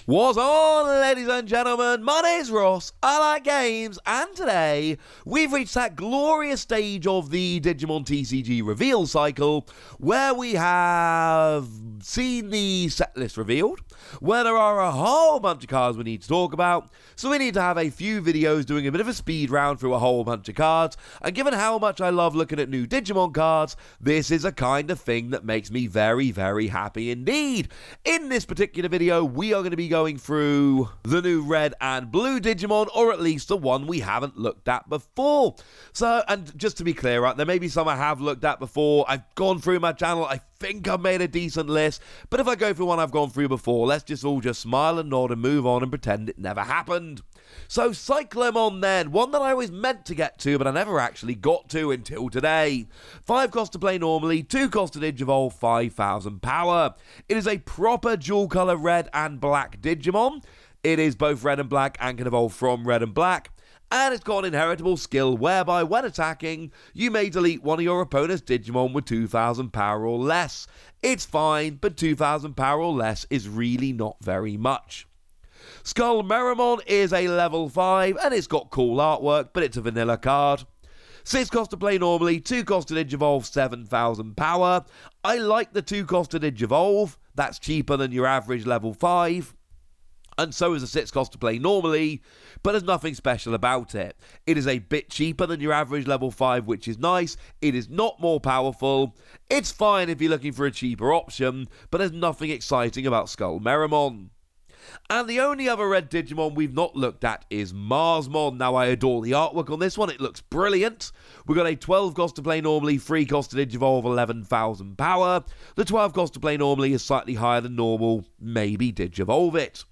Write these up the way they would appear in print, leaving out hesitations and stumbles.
What's on, ladies and gentlemen? My name's Ross, I like games, and today we've reached that glorious stage of the Digimon TCG reveal cycle where we have seen the set list revealed, where there are a whole bunch of cards we need to talk about, so we need to have a few videos doing a bit of a speed round through a whole bunch of cards, and given how much I love looking at new Digimon cards, this is a kind of thing that makes me very, very happy indeed. In this particular video, we are going to be going through the new red and blue Digimon, or at least the one we haven't looked at before. So, and just to be clear, right, there may be some I have looked at before. I've gone through my channel, I think I've made a decent list, but if I go through one I've gone through before, let's just all just smile and nod and move on and pretend it never happened. So Skullmon then, one that I always meant to get to, but I never actually got to until today. 5 cost to play normally, 2 cost to Digivolve, 5,000 power. It is a proper dual colour red and black Digimon. It is both red and black and can evolve from red and black. And it's got an inheritable skill whereby when attacking, you may delete one of your opponent's Digimon with 2,000 power or less. It's fine, but 2,000 power or less is really not very much. Scorpiomon is a level 5 and it's got cool artwork, but it's a vanilla card. 6 cost to play normally, 2 cost to Digivolve, 7,000 power. I like the 2 cost to Digivolve, that's cheaper than your average level 5. And so is a 6 cost to play normally, but there's nothing special about it. It is a bit cheaper than your average level 5, which is nice. It is not more powerful. It's fine if you're looking for a cheaper option, but there's nothing exciting about Scorpiomon. And the only other red Digimon we've not looked at is Marsmon. Now, I adore the artwork on this one. It looks brilliant. We've got a 12 cost to play normally, 3 cost to Digivolve, 11,000 power. The 12 cost to play normally is slightly higher than normal. Maybe Digivolve it.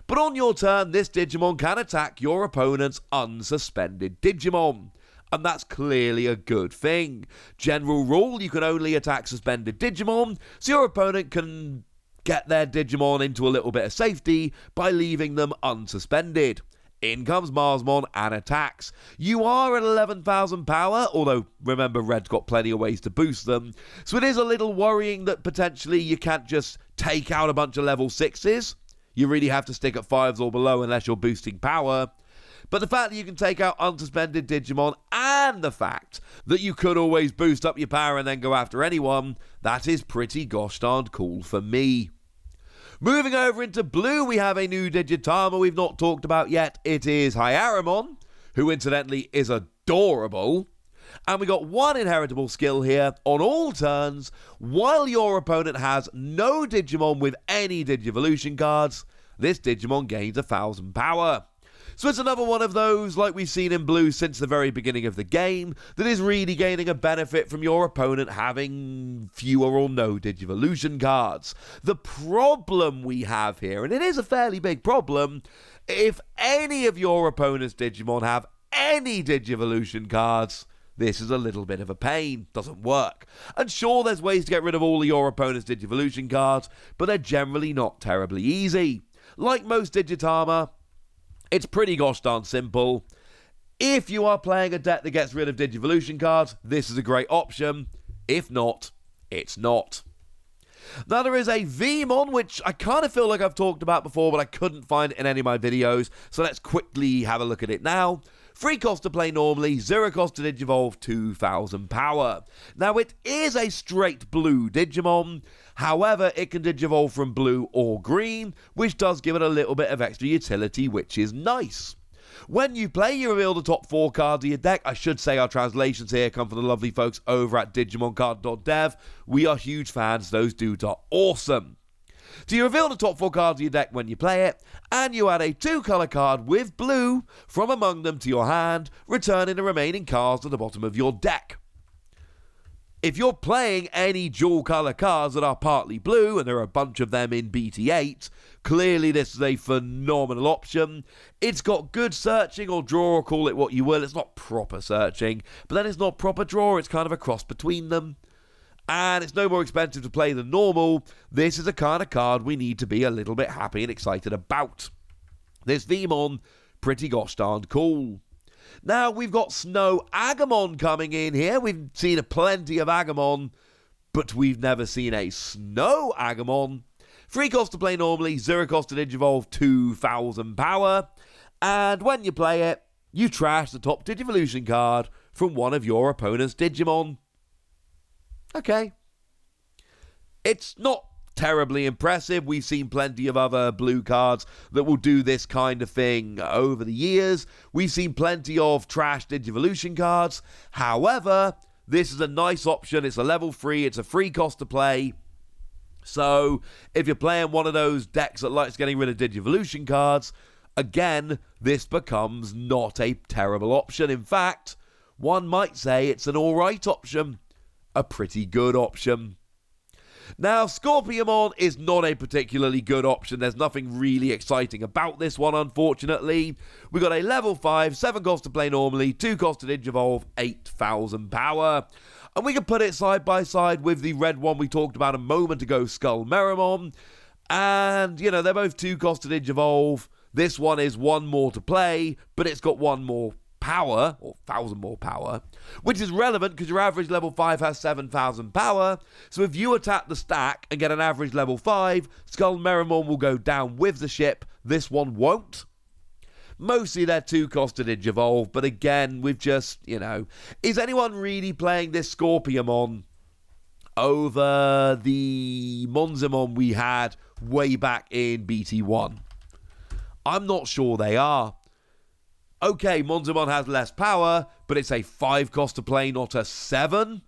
But on your turn, this Digimon can attack your opponent's unsuspended Digimon. And that's clearly a good thing. General rule, you can only attack suspended Digimon, so your opponent can get their Digimon into a little bit of safety by leaving them unsuspended. In comes Marsmon and attacks. You are at 11,000 power, although remember Red's got plenty of ways to boost them, so it is a little worrying that potentially you can't just take out a bunch of level 6s. You really have to stick at 5s or below unless you're boosting power. But the fact that you can take out unsuspended Digimon and the fact that you could always boost up your power and then go after anyone, that is pretty gosh darned cool for me. Moving over into blue, we have a new Digitama we've not talked about yet. It is Hyaluron, who incidentally is adorable. And we got one inheritable skill here. On all turns, while your opponent has no Digimon with any Digivolution cards, this Digimon gains 1,000 power. So it's another one of those, like we've seen in blue since the very beginning of the game, that is really gaining a benefit from your opponent having fewer or no Digivolution cards. The problem we have here, and it is a fairly big problem, if any of your opponent's Digimon have any Digivolution cards, this is a little bit of a pain. Doesn't work. And sure, there's ways to get rid of all of your opponent's Digivolution cards, but they're generally not terribly easy. Like most Digitama, it's pretty gosh darn simple. If you are playing a deck that gets rid of Digivolution cards, this is a great option. If not, it's not. Now there is a Veeam, which I kind of feel like I've talked about before, but I couldn't find it in any of my videos, so let's quickly have a look at it now. 3 cost to play normally, 0 cost to Digivolve, 2,000 power. Now it is a straight blue Digimon, however it can Digivolve from blue or green, which does give it a little bit of extra utility, which is nice. When you play, you reveal the top 4 cards of your deck. I should say our translations here come from the lovely folks over at digimoncard.dev. We are huge fans, those dudes are awesome. So you reveal the top 4 cards of your deck when you play it, and you add a 2-color card with blue from among them to your hand, returning the remaining cards to the bottom of your deck. If you're playing any dual color cards that are partly blue, and there are a bunch of them in BT8, clearly this is a phenomenal option. It's got good searching or draw, or call it what you will. It's not proper searching, but then it's not proper draw, it's kind of a cross between them. And it's no more expensive to play than normal. This is a kind of card we need to be a little bit happy and excited about. This Veeam, pretty gosh darned cool. Now, we've got Snowgamon coming in here. We've seen plenty of Agamon, but we've never seen a Snowgamon. 3 cost to play normally, 0 cost to Digivolve, 2,000 power. And when you play it, you trash the top Digivolution card from one of your opponent's Digimon. Okay. It's not terribly impressive. We've seen plenty of other blue cards that will do this kind of thing over the years. We've seen plenty of trash Digivolution cards. However, this is a nice option. It's a level 3. It's a free cost to play. So if you're playing one of those decks that likes getting rid of Digivolution cards, again, this becomes not a terrible option. In fact, one might say it's an alright option. A pretty good option. Now, Scorpiomon is not a particularly good option. There's nothing really exciting about this one, unfortunately. We got a level 5, 7 cost to play normally, 2 cost to Digivolve, 8,000 power. And we can put it side by side with the red one we talked about a moment ago, Skullmon. And, you know, they're both 2 cost to Digivolve. This one is 1 more to play, but it's got 1 more power, or 1,000 more power, which is relevant because your average level 5 has 7,000 power. So if you attack the stack and get an average level 5, Skullmon will go down with the ship. This one won't. Mostly they're 2 cost to Digivolve, but again, we've just, you know, is anyone really playing this Scorpiomon over the Monzamon we had way back in BT1? I'm not sure they are. Okay, Monzamon has less power, but it's a 5 cost to play, not a 7.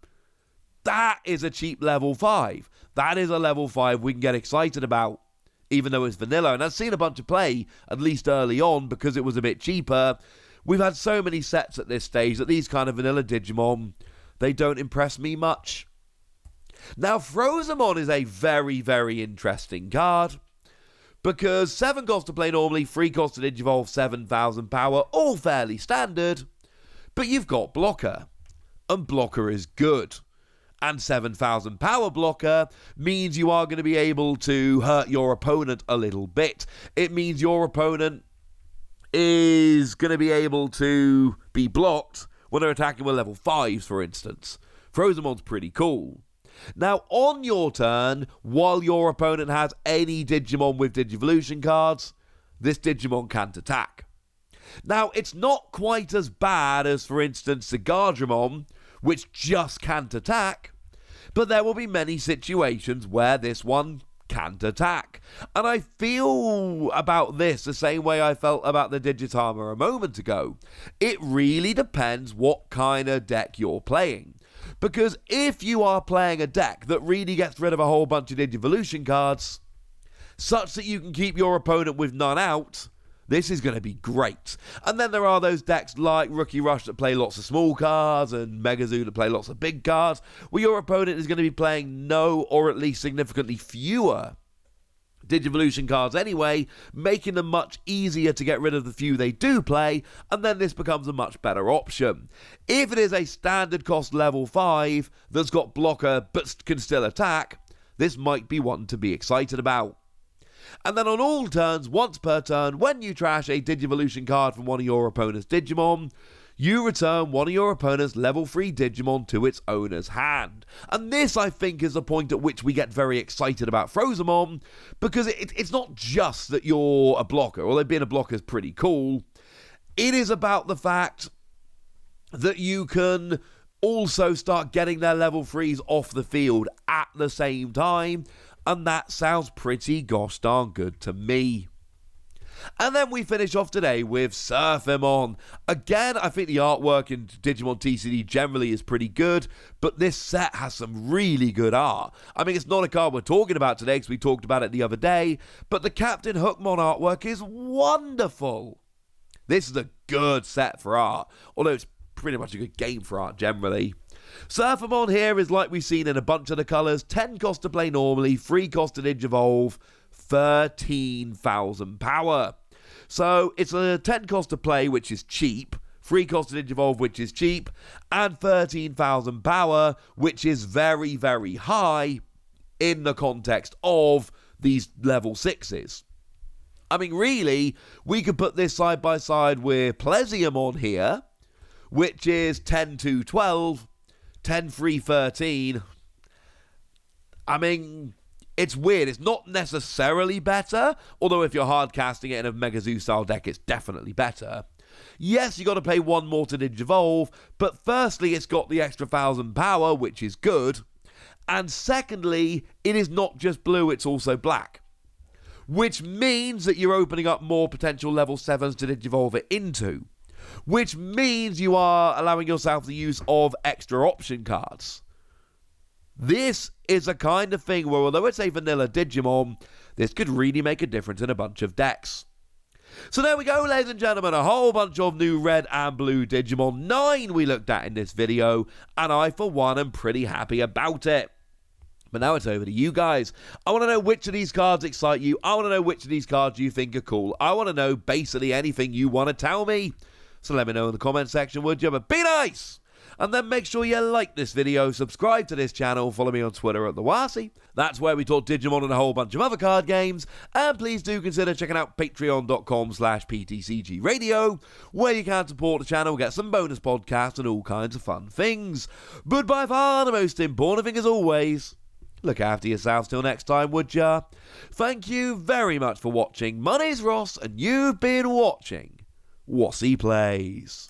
That is a cheap level 5. That is a level 5 we can get excited about, even though it's vanilla. And I've seen a bunch of play, at least early on, because it was a bit cheaper. We've had so many sets at this stage that these kind of vanilla Digimon, they don't impress me much. Now, Frozenmon is a very, very interesting card. Because 7 cost to play normally, 3 cost to Digivolve, 7,000 power, all fairly standard. But you've got Blocker, and Blocker is good. And 7,000 power Blocker means you are going to be able to hurt your opponent a little bit. It means your opponent is going to be able to be blocked when they're attacking with level 5s, for instance. Frozenmon's pretty cool. Now, on your turn, while your opponent has any Digimon with Digivolution cards, this Digimon can't attack. Now, it's not quite as bad as, for instance, the Gardramon, which just can't attack, but there will be many situations where this one can't attack. And I feel about this the same way I felt about the Digitama a moment ago. It really depends what kind of deck you're playing. Because if you are playing a deck that really gets rid of a whole bunch of Digivolution cards, such that you can keep your opponent with none out, this is going to be great. And then there are those decks like Rookie Rush that play lots of small cards and Megazoo that play lots of big cards, where your opponent is going to be playing no or at least significantly fewer Digivolution cards anyway, making them much easier to get rid of the few they do play, and then this becomes a much better option. If it is a standard cost level 5 that's got Blocker but can still attack, this might be one to be excited about. And then on all turns, once per turn, when you trash a Digivolution card from one of your opponent's Digimon, you return one of your opponent's level 3 Digimon to its owner's hand. And this, I think, is the point at which we get very excited about Frozenmon, because it's not just that you're a blocker, although being a blocker is pretty cool. It is about the fact that you can also start getting their level 3s off the field at the same time, and that sounds pretty gosh darn good to me. And then we finish off today with Surfmon. Again, I think the artwork in Digimon TCG generally is pretty good, but this set has some really good art. I mean, it's not a card we're talking about today because we talked about it the other day, but the Captain Hookmon artwork is wonderful. This is a good set for art, although it's pretty much a good game for art generally. Surfmon here is like we've seen in a bunch of the colours, 10 cost to play normally, 3 cost to Digivolve, 13,000 power. So it's a 10 cost to play, which is cheap, 3 cost to Digivolve, which is cheap, and 13,000 power, which is very, very high in the context of these level 6s. I mean, really, we could put this side by side with Pleasiamon here, which is 10 to 12, 10 3 13. I mean, It's weird. It's not necessarily better, although if you're hard casting it in a Mega Zoo style deck, it's definitely better. Yes, you got to pay one more to Digivolve, but firstly, it's got the extra 1,000 power, which is good. And secondly, it is not just blue, it's also black. Which means that you're opening up more potential level 7s to Digivolve it into. Which means you are allowing yourself the use of extra option cards. This is a kind of thing where, although it's a vanilla Digimon, this could really make a difference in a bunch of decks. So there we go, ladies and gentlemen, a whole bunch of new red and blue Digimon. 9 we looked at in this video, and I, for one, am pretty happy about it. But now it's over to you guys. I want to know which of these cards excite you. I want to know which of these cards you think are cool. I want to know basically anything you want to tell me. So let me know in the comment section, would you? But be nice! And then make sure you like this video, subscribe to this channel, follow me on Twitter at TheWasi. That's where we talk Digimon and a whole bunch of other card games. And please do consider checking out patreon.com/PTCGradio, where you can support the channel, get some bonus podcasts and all kinds of fun things. But by far the most important thing, as always, look after yourselves till next time, would ya? Thank you very much for watching. My name's Ross, and you've been watching Wasi Plays.